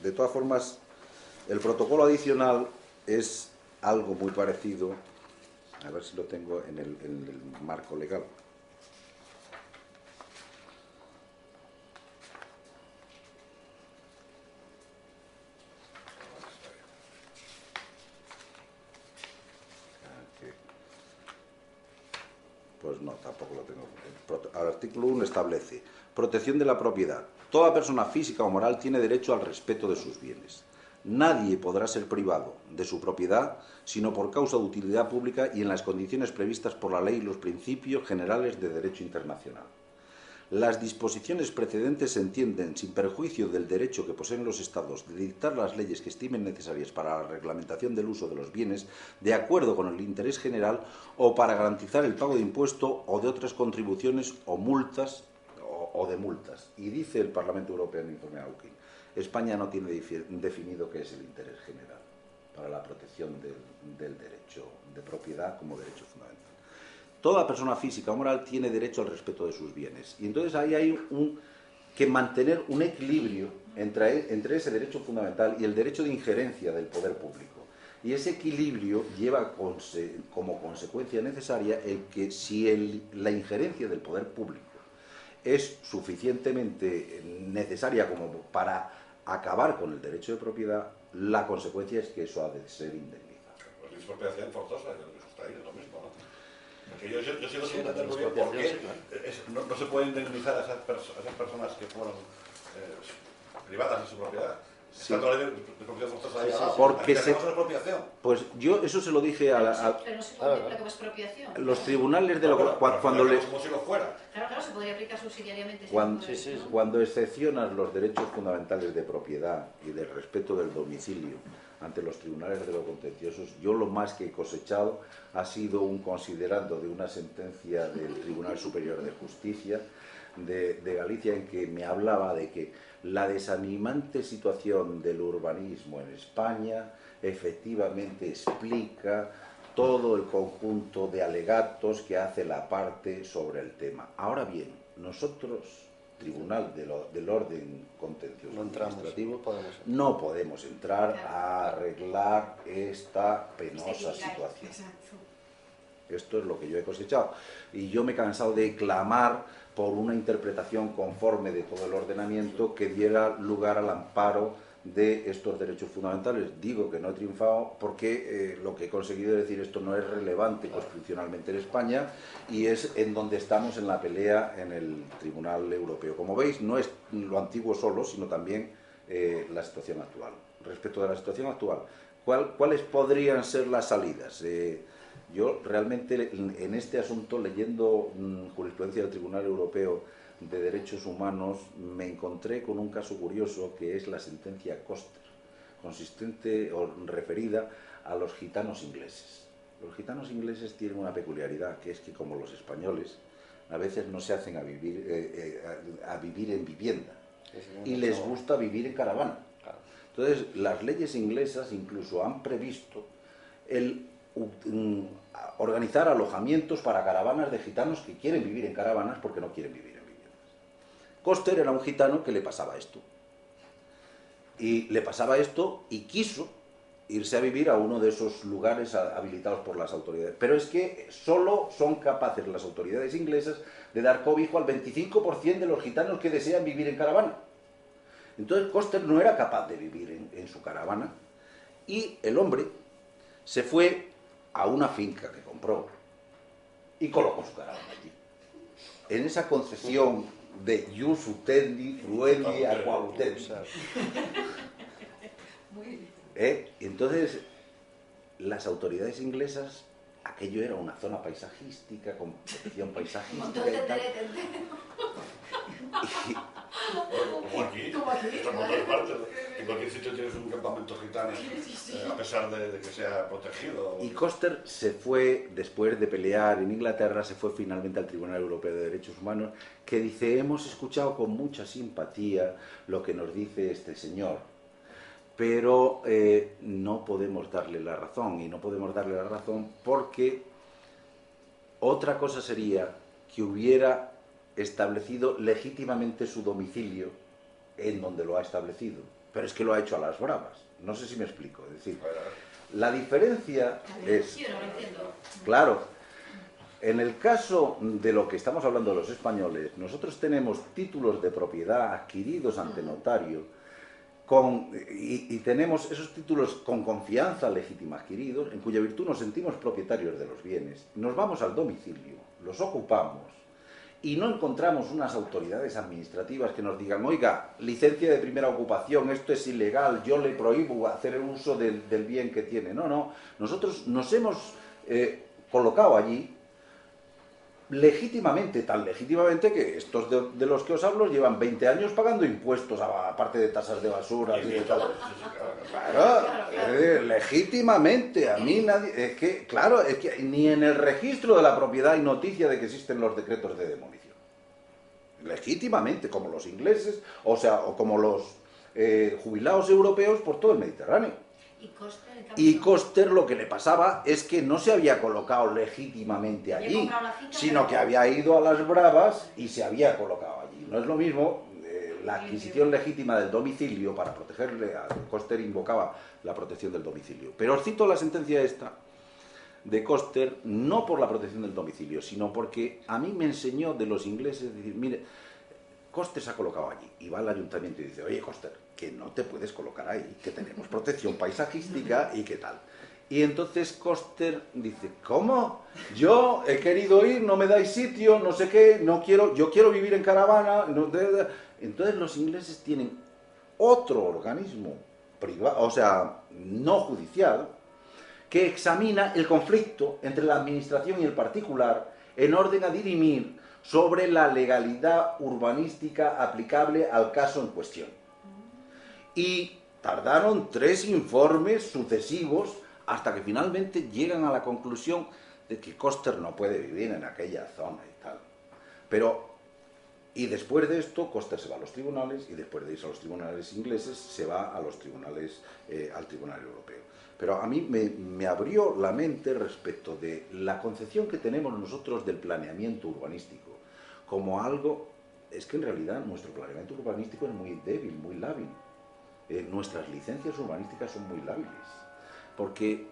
de todas formas, el protocolo adicional es algo muy parecido, a ver si lo tengo en el marco legal. Pues no, tampoco lo tengo. El artículo 1 establece: protección de la propiedad. Toda persona física o moral tiene derecho al respeto de sus bienes. Nadie podrá ser privado de su propiedad sino por causa de utilidad pública y en las condiciones previstas por la ley y los principios generales de derecho internacional. Las disposiciones precedentes se entienden, sin perjuicio del derecho que poseen los Estados de dictar las leyes que estimen necesarias para la reglamentación del uso de los bienes, de acuerdo con el interés general, o para garantizar el pago de impuesto o de otras contribuciones o multas o de multas. Y dice el Parlamento Europeo en el informe Hawking, España no tiene definido qué es el interés general para la protección del derecho de propiedad como derecho fundamental. Toda persona física o moral tiene derecho al respeto de sus bienes. Y entonces ahí hay que mantener un equilibrio entre ese derecho fundamental y el derecho de injerencia del poder público. Y ese equilibrio lleva como consecuencia necesaria el que si la injerencia del poder público es suficientemente necesaria como para acabar con el derecho de propiedad, la consecuencia es que eso ha de ser indemnizado. Pues la expropiación forzosa, eso está ahí, es lo mismo, ¿no? Porque yo sigo sin entender muy bien por qué no se puede indemnizar a esas personas que fueron privadas de su propiedad. Sí. Está toda la ley de propiedad forzosa ahí abajo. Porque expropiación. Pues yo eso se lo dije Pero no se puede aplicar como expropiación. los tribunales de Como si lo fuera. Claro, se podría aplicar subsidiariamente. Cuando excepcionas los derechos fundamentales de propiedad y del respeto del domicilio ante los tribunales de los contenciosos, yo lo más que he cosechado ha sido un considerando de una sentencia del Tribunal Superior de Justicia de Galicia en que me hablaba de que la desanimante situación del urbanismo en España efectivamente explica todo el conjunto de alegatos que hace la parte sobre el tema. Ahora bien, nosotros, Tribunal del Orden Contencioso Administrativo, no podemos entrar a arreglar esta penosa situación. Esto es lo que yo he cosechado. Y yo me he cansado de clamar por una interpretación conforme de todo el ordenamiento que diera lugar al amparo de estos derechos fundamentales. Digo que no he triunfado porque lo que he conseguido es decir esto no es relevante constitucionalmente en España y es en donde estamos en la pelea en el Tribunal Europeo. Como veis, no es lo antiguo solo, sino también la situación actual. Respecto de la situación actual, ¿cuáles podrían ser las salidas? Yo realmente en este asunto, leyendo jurisprudencia del Tribunal Europeo de Derechos Humanos, me encontré con un caso curioso que es la sentencia Koster, consistente o referida a los gitanos ingleses. Los gitanos ingleses tienen una peculiaridad, que es que como los españoles, a veces no se hacen a vivir en vivienda y les gusta vivir en caravana. Entonces, las leyes inglesas incluso han previsto el organizar alojamientos para caravanas de gitanos que quieren vivir en caravanas porque no quieren vivir en viviendas. Koster era un gitano que le pasaba esto. Y le pasaba esto y quiso irse a vivir a uno de esos lugares habilitados por las autoridades. Pero es que solo son capaces las autoridades inglesas de dar cobijo al 25% de los gitanos que desean vivir en caravana. Entonces Koster no era capaz de vivir en su caravana y el hombre se fue a una finca que compró y colocó su caravana allí. En esa concepción de jus utendi, fruendi, aqua utendi. Entonces, las autoridades inglesas, aquello era una zona paisajística, con protección paisajística y tal. Como aquí, estamos en todas partes. En cualquier sitio tienes un campamento gitano, a pesar de que sea protegido. Y Koster se fue, después de pelear en Inglaterra, se fue finalmente al Tribunal Europeo de Derechos Humanos, que dice, hemos escuchado con mucha simpatía lo que nos dice este señor, pero no podemos darle la razón, y no podemos darle la razón porque otra cosa sería que hubiera establecido legítimamente su domicilio en donde lo ha establecido, pero es que lo ha hecho a las bravas. No sé si me explico. Es decir, la diferencia es, claro, en el caso de lo que estamos hablando de los españoles, nosotros tenemos títulos de propiedad adquiridos ante notario y tenemos esos títulos con confianza legítima adquiridos, en cuya virtud nos sentimos propietarios de los bienes. Nos vamos al domicilio, los ocupamos, y no encontramos unas autoridades administrativas que nos digan, oiga, licencia de primera ocupación, esto es ilegal, yo le prohíbo hacer el uso del bien que tiene. No, no, nosotros nos hemos colocado allí legítimamente, tan legítimamente que estos de los que os hablo llevan 20 años pagando impuestos, aparte de tasas de basura y de tal. Claro, legítimamente, a mí nadie, es que ni en el registro de la propiedad hay noticia de que existen los decretos de demolición. Legítimamente, como los ingleses, o como los jubilados europeos por todo el Mediterráneo. Y Koster lo que le pasaba es que no se había colocado legítimamente allí, sino que había ido a las bravas y se había colocado allí. No es lo mismo la adquisición legítima del domicilio para protegerle. Koster invocaba la protección del domicilio. Pero os cito la sentencia esta de Koster, no por la protección del domicilio, sino porque a mí me enseñó de los ingleses, decir, mire, Koster se ha colocado allí y va al ayuntamiento y dice, oye Koster, que no te puedes colocar ahí, que tenemos protección paisajística y qué tal. Y entonces Koster dice, ¿cómo? Yo he querido ir, no me dais sitio, no sé qué, no quiero, yo quiero vivir en caravana. Entonces los ingleses tienen otro organismo privado, o sea, no judicial, que examina el conflicto entre la administración y el particular en orden a dirimir sobre la legalidad urbanística aplicable al caso en cuestión. Y tardaron 3 informes sucesivos hasta que finalmente llegan a la conclusión de que Koster no puede vivir en aquella zona y tal. Y después de esto, Koster se va a los tribunales, y después de irse a los tribunales ingleses, se va a los tribunales, al Tribunal Europeo. Pero a mí me abrió la mente respecto de la concepción que tenemos nosotros del planeamiento urbanístico como algo. Es que en realidad nuestro planeamiento urbanístico es muy débil, muy lábil. Nuestras licencias urbanísticas son muy lábiles, porque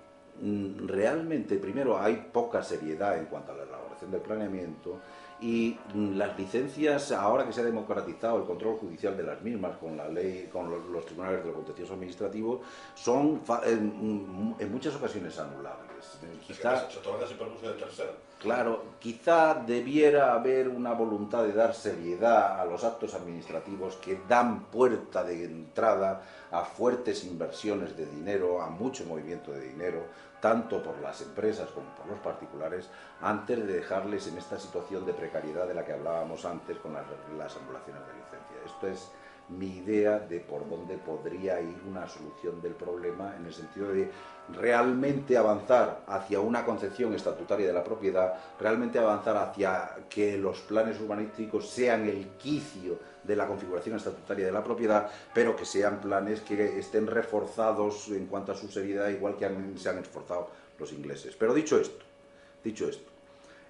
realmente, primero, hay poca seriedad en cuanto a la elaboración del planeamiento, y las licencias, ahora que se ha democratizado el control judicial de las mismas con la ley, con los tribunales del contencioso administrativo, son en muchas ocasiones anulables. Quizá se otorga sin permiso de tercero. Claro, quizá debiera haber una voluntad de dar seriedad a los actos administrativos que dan puerta de entrada a fuertes inversiones de dinero, a mucho movimiento de dinero, tanto por las empresas como por los particulares, antes de dejarles en esta situación de precariedad de la que hablábamos antes con las anulaciones de licencia. Esto es mi idea de por dónde podría ir una solución del problema, en el sentido de realmente avanzar hacia una concepción estatutaria de la propiedad, realmente avanzar hacia que los planes urbanísticos sean el quicio de la configuración estatutaria de la propiedad, pero que sean planes que estén reforzados en cuanto a su seriedad, igual que se han esforzado los ingleses. Pero dicho esto,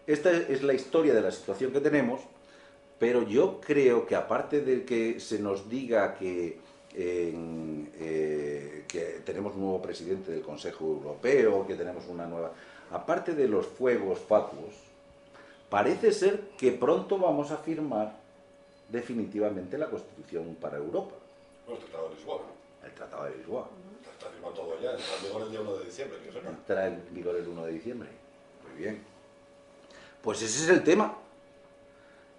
esta es la historia de la situación que tenemos. Pero yo creo que, aparte de que se nos diga que tenemos un nuevo presidente del Consejo Europeo, que tenemos una nueva... Aparte de los fuegos fatuos, parece ser que pronto vamos a firmar definitivamente la Constitución para Europa. Bueno, el Tratado de Lisboa. El Tratado de Lisboa. Está firmado todo ya, entra en vigor el día 1 de diciembre. Que sepa. Entra en vigor el 1 de diciembre. Muy bien. Pues ese es el tema.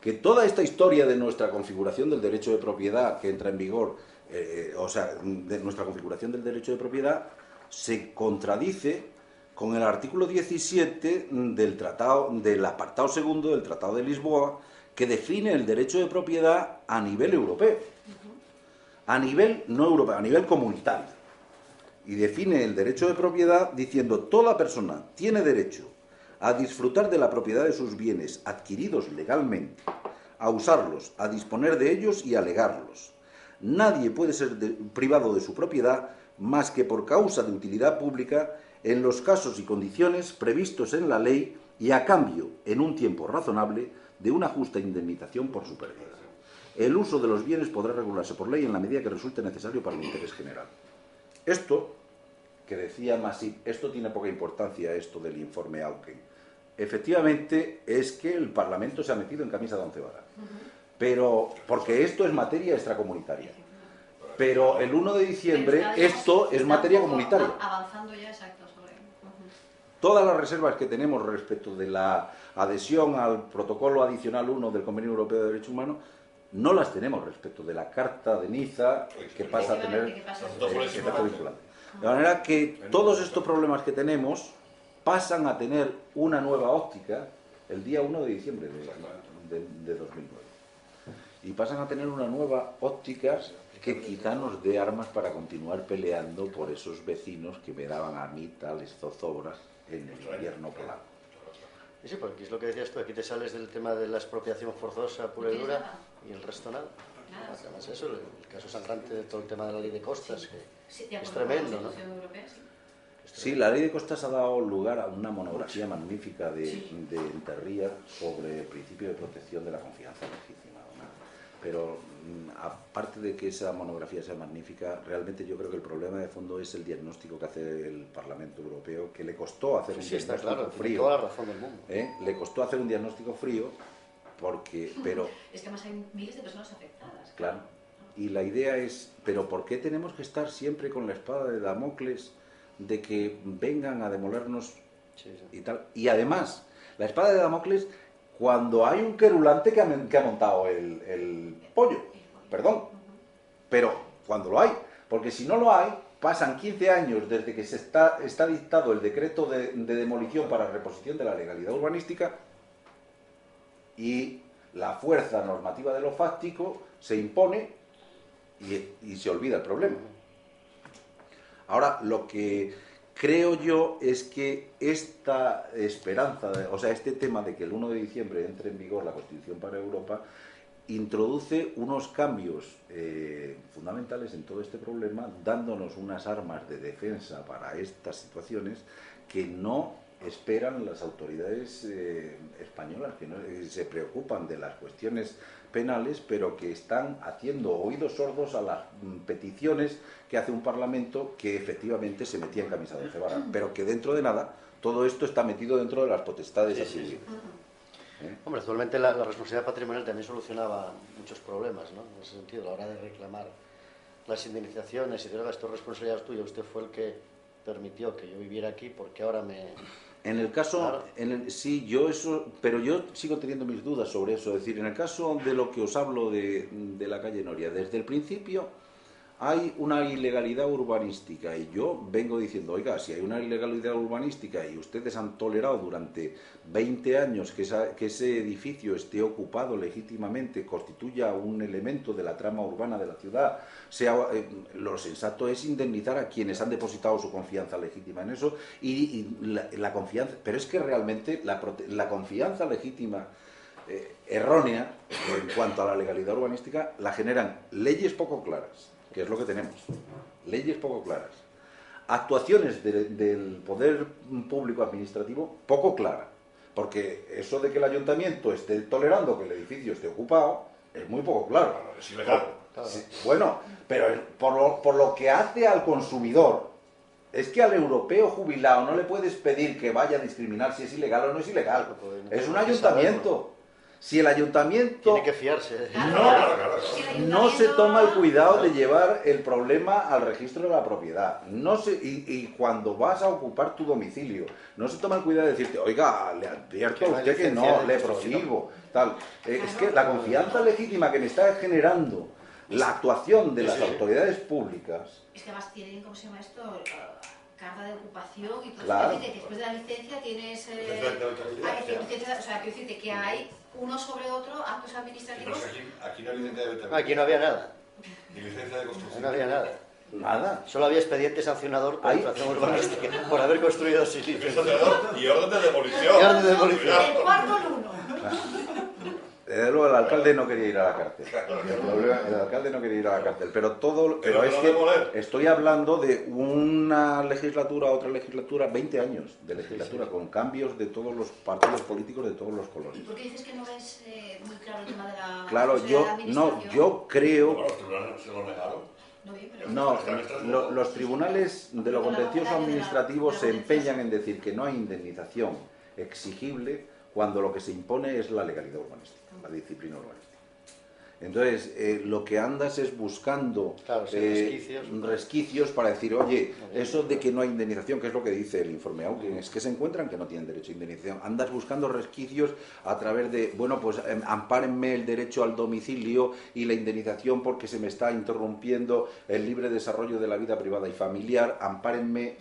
Que toda esta historia de nuestra configuración del derecho de propiedad que entra en vigor, de nuestra configuración del derecho de propiedad, se contradice con el artículo 17 del apartado segundo del Tratado de Lisboa, que define el derecho de propiedad a nivel europeo, a nivel no europeo, a nivel comunitario, y define el derecho de propiedad diciendo: toda persona tiene derecho a disfrutar de la propiedad de sus bienes adquiridos legalmente, a usarlos, a disponer de ellos y a legarlos. Nadie puede ser privado de su propiedad más que por causa de utilidad pública, en los casos y condiciones previstos en la ley y a cambio, en un tiempo razonable, de una justa indemnización por su pérdida. El uso de los bienes podrá regularse por ley en la medida que resulte necesario para el interés general. Esto, que decía Masip, esto tiene poca importancia, esto del informe Auken. Efectivamente, es que el Parlamento se ha metido en camisa de once varas. Pero, porque esto es materia extracomunitaria. Pero el 1 de diciembre esto es materia comunitaria. Avanzando ya, exacto, sobre... Todas las reservas que tenemos respecto de la adhesión al protocolo adicional 1 del Convenio Europeo de Derechos Humanos, no las tenemos respecto de la Carta de Niza, que pasa a tener efecto vinculante. De manera que todos estos problemas que tenemos pasan a tener una nueva óptica el día 1 de diciembre de 2009. Y pasan a tener una nueva óptica que quizá nos dé armas para continuar peleando por esos vecinos que me daban a mí tales zozobras en el invierno polar. Sí, porque es lo que decías tú, aquí te sales del tema de la expropiación forzosa pura y dura y el resto nada. Además eso, el caso sangrante de todo el tema de la ley de costas, que es tremendo, ¿no? Sí, la ley de costas ha dado lugar a una monografía magnífica de Enterría sobre el principio de protección de la confianza legítima, ¿no? Pero aparte de que esa monografía sea magnífica, realmente yo creo que el problema de fondo es el diagnóstico que hace el Parlamento Europeo, que le costó hacer un diagnóstico frío. Toda la razón del mundo. Le costó hacer un diagnóstico frío, pero... Es que además hay miles de personas afectadas. Claro. Y la idea es, ¿pero por qué tenemos que estar siempre con la espada de Damocles de que vengan a demolernos y tal? Y además, la espada de Damocles, cuando hay un querulante que ha montado el pollo, perdón, pero cuando lo hay, porque si no lo hay, pasan 15 años desde que está dictado el decreto de demolición para reposición de la legalidad urbanística y la fuerza normativa de lo fáctico se impone y se olvida el problema. Ahora, lo que creo yo es que esta esperanza, este tema de que el 1 de diciembre entre en vigor la Constitución para Europa, introduce unos cambios fundamentales en todo este problema, dándonos unas armas de defensa para estas situaciones que no esperan las autoridades españolas, que no, se preocupan de las cuestiones penales, pero que están haciendo oídos sordos a las peticiones que hace un Parlamento que efectivamente se metía en camisa de once varas, pero que dentro de nada todo esto está metido dentro de las potestades atribuidas. Hombre, actualmente la responsabilidad patrimonial también solucionaba muchos problemas, ¿no? En ese sentido, a la hora de reclamar las indemnizaciones y de esto es responsabilidad tuya, usted fue el que permitió que yo viviera aquí porque ahora me... En el caso, Claro. sí, pero yo sigo teniendo mis dudas sobre eso. Es decir, en el caso de lo que os hablo de la calle Noria, desde el principio hay una ilegalidad urbanística y yo vengo diciendo, oiga, si hay una ilegalidad urbanística y ustedes han tolerado durante 20 años que ese edificio esté ocupado legítimamente, constituya un elemento de la trama urbana de la ciudad, lo sensato es indemnizar a quienes han depositado su confianza legítima en eso y la confianza, pero es que realmente la confianza legítima errónea en cuanto a la legalidad urbanística la generan leyes poco claras, que es lo que tenemos, leyes poco claras, actuaciones del poder público administrativo poco clara, porque eso de que el ayuntamiento esté tolerando que el edificio esté ocupado es muy poco claro. Es ilegal. Sí, bueno, pero por lo que hace al consumidor, es que al europeo jubilado no le puedes pedir que vaya a discriminar si es ilegal o no es ilegal. Es un ayuntamiento. Si el ayuntamiento Tiene que fiarse. no se toma el cuidado de llevar el problema al registro de la propiedad, y cuando vas a ocupar tu domicilio, no se toma el cuidado de decirte, oiga, le advierto a usted que no, le prohíbo, tal. Es que la confianza legítima que me está generando la actuación de las autoridades públicas... Es que además tienen, ¿cómo se llama esto? Carta de ocupación y todo Claro. eso. Que después de la licencia tienes... licencia. O sea, quiero decirte que hay uno sobre otro actos administrativos. Aquí no hay licencia de habitabilidad. Aquí no había nada. Ni licencia de construcción. No había nada. Nada. Solo había expediente sancionador por infracción urbanística, por haber construido sin licencia. Y orden de demolición. Y orden de demolición. El cuarto el uno. Desde luego el alcalde no quería ir a la cárcel. El alcalde no quería ir a la cárcel. Pero es que estoy hablando de una legislatura a otra legislatura, 20 años de legislatura, con cambios de todos los partidos políticos de todos los colores. ¿Y por qué dices que no ves muy claro el tema de la Claro, yo creo... Bueno, los tribunales se lo negaron. No, los tribunales de lo contencioso administrativo se empeñan en decir que no hay indemnización exigible cuando lo que se impone es la legalidad urbanística, la disciplina urbanística. Entonces, lo que andas es buscando resquicios para decir, oye, eso de que no hay indemnización, que es lo que dice el informe Auken, es que se encuentran que no tienen derecho a indemnización. Andas buscando resquicios a través de, bueno, pues ampárenme el derecho al domicilio y la indemnización porque se me está interrumpiendo el libre desarrollo de la vida privada y familiar, ampárenme,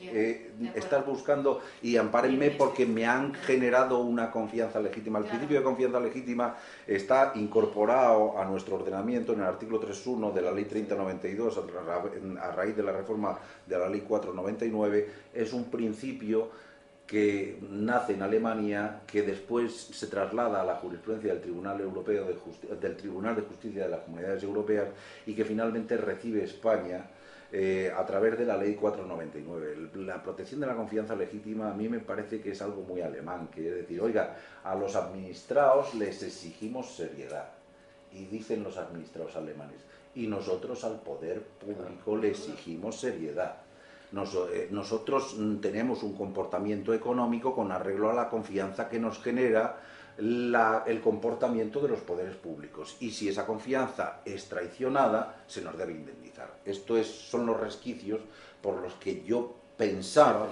estás buscando y ampárenme porque me han generado una confianza legítima. El principio de confianza legítima está incorporado a nuestro ordenamiento en el artículo 3.1 de la ley 3092 a raíz de la reforma de la ley 499. Es un principio que nace en Alemania, que después se traslada a la jurisprudencia del Tribunal Europeo del Tribunal de Justicia de las Comunidades Europeas y que finalmente recibe España a través de la ley 499. La protección de la confianza legítima a mí me parece que es algo muy alemán, que es decir, oiga, a los administrados les exigimos seriedad. Y dicen los administrados alemanes, y nosotros al poder público le exigimos seriedad. Nosotros tenemos un comportamiento económico con arreglo a la confianza que nos genera el comportamiento de los poderes públicos. Y si esa confianza es traicionada, se nos debe indemnizar. Son los resquicios por los que yo pensaba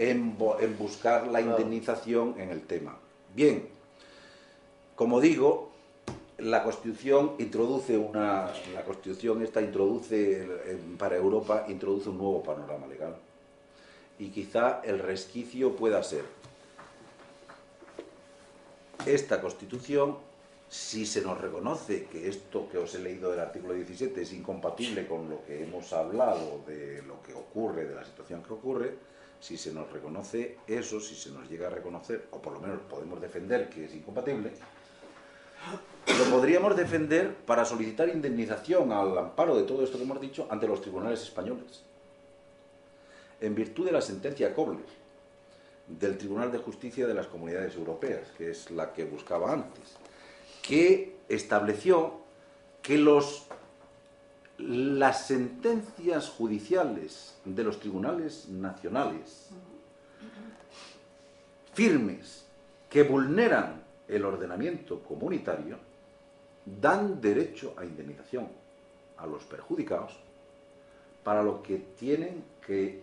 en buscar la indemnización en el tema. Bien, como digo, la Constitución para Europa introduce un nuevo panorama legal y quizá el resquicio pueda ser esta Constitución, si se nos reconoce que esto que os he leído del artículo 17 es incompatible con lo que hemos hablado de lo que ocurre, de la situación que ocurre, si se nos reconoce eso, si se nos llega a reconocer, o por lo menos podemos defender que es incompatible, lo podríamos defender para solicitar indemnización al amparo de todo esto que hemos dicho ante los tribunales españoles. En virtud de la sentencia Kobler del Tribunal de Justicia de las Comunidades Europeas, que es la que buscaba antes, que estableció que las sentencias judiciales de los tribunales nacionales firmes que vulneran el ordenamiento comunitario dan derecho a indemnización a los perjudicados, para lo que tienen que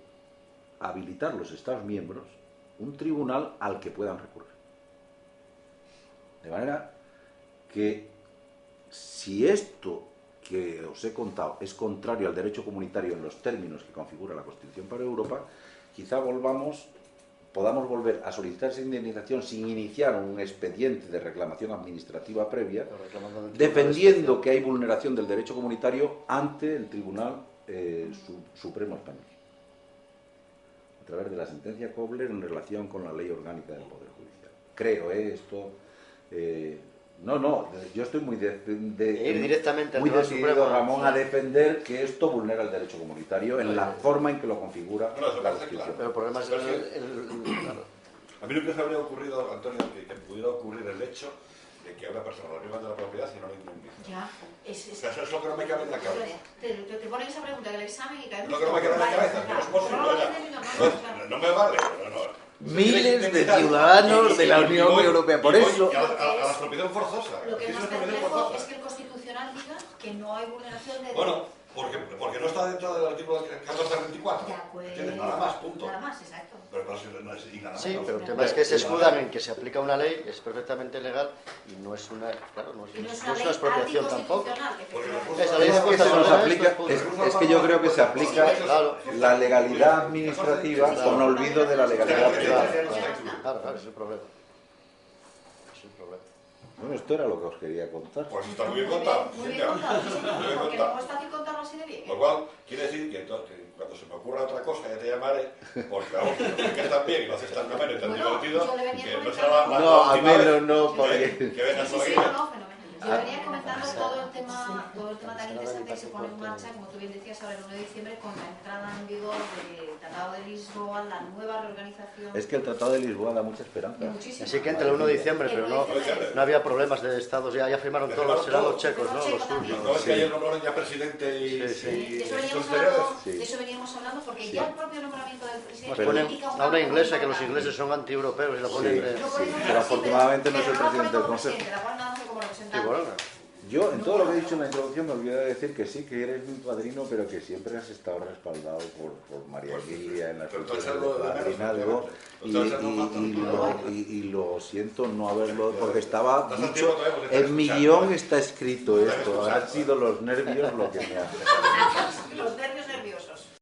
habilitar los Estados miembros un tribunal al que puedan recurrir. De manera que si esto que os he contado es contrario al derecho comunitario en los términos que configura la Constitución para Europa, quizá podamos volver a solicitar esa indemnización sin iniciar un expediente de reclamación administrativa previa, defendiendo que hay vulneración del derecho comunitario ante el Tribunal Supremo Español, a través de la sentencia Kobler en relación con la Ley Orgánica del Poder Judicial. Creo esto... yo estoy muy decidido, Ramón, a defender que esto vulnera el derecho comunitario en la forma en que lo configura la Constitución. Pero el problema es claro. A mí nunca se habría ocurrido, Antonio, que pudiera ocurrir el hecho de que a una persona la privan de la propiedad y no la indemniza. Ya, eso es lo que no me cabe en la cabeza. Te ponen esa pregunta en el examen y cae. Lo que no me cabe en la cabeza, que no es posible. No me vale, Miles de ciudadanos de la Unión Europea, por eso... A la expropiación forzosa. Lo que más complejo es que el Constitucional diga que no hay vulneración de... Bueno, porque no está dentro del artículo 1424. Ya, pues... Nada más, punto. Nada más, exacto. Pero no es nada Sí, más. pero el tema es que se escudan en que se aplica una ley, es perfectamente legal y no es una, claro, no es una expropiación tampoco. Esa ley es que yo creo que se aplica la legalidad administrativa con olvido de la legalidad privada. Claro, ese es el problema. Bueno, esto era lo que os quería contar. Pues está muy bien contado. Muy bien contado, sí, porque no es fácil contarlo así de bien. Lo cual quiere decir que cuando se me ocurra otra cosa ya te llamaré, porque claro, que lo explicas tan bien y lo haces tan ameno y tan divertido, que no será la no, última al vez menos no, porque... que vengas por aquí. Yo venía comentando todo el tema tan interesante que se pone en marcha, como tú bien decías, ahora el 1 de diciembre, con la entrada en vigor del Tratado de Lisboa, la nueva reorganización. Es que el Tratado de Lisboa da mucha esperanza. Así que entre el 1 de diciembre, pero no había problemas de estados, ya firmaron todos los senados checos, ¿no? Los suyos. No es que haya un honor ya presidente y... De eso veníamos hablando, porque ya el propio nombramiento del presidente... Pues ponen a una inglesa, que los ingleses son anti-europeos y la ponen de... Pero afortunadamente no es el presidente del Consejo. Yo, en todo lo que he dicho en la introducción, me olvidé de decir que sí, que eres mi padrino, pero que siempre has estado respaldado por María Emilia en las funciones de padrinazgo, y lo siento no haberlo, porque estaba dicho, en mi guión está escrito esto, han sido los nervios lo que me ha...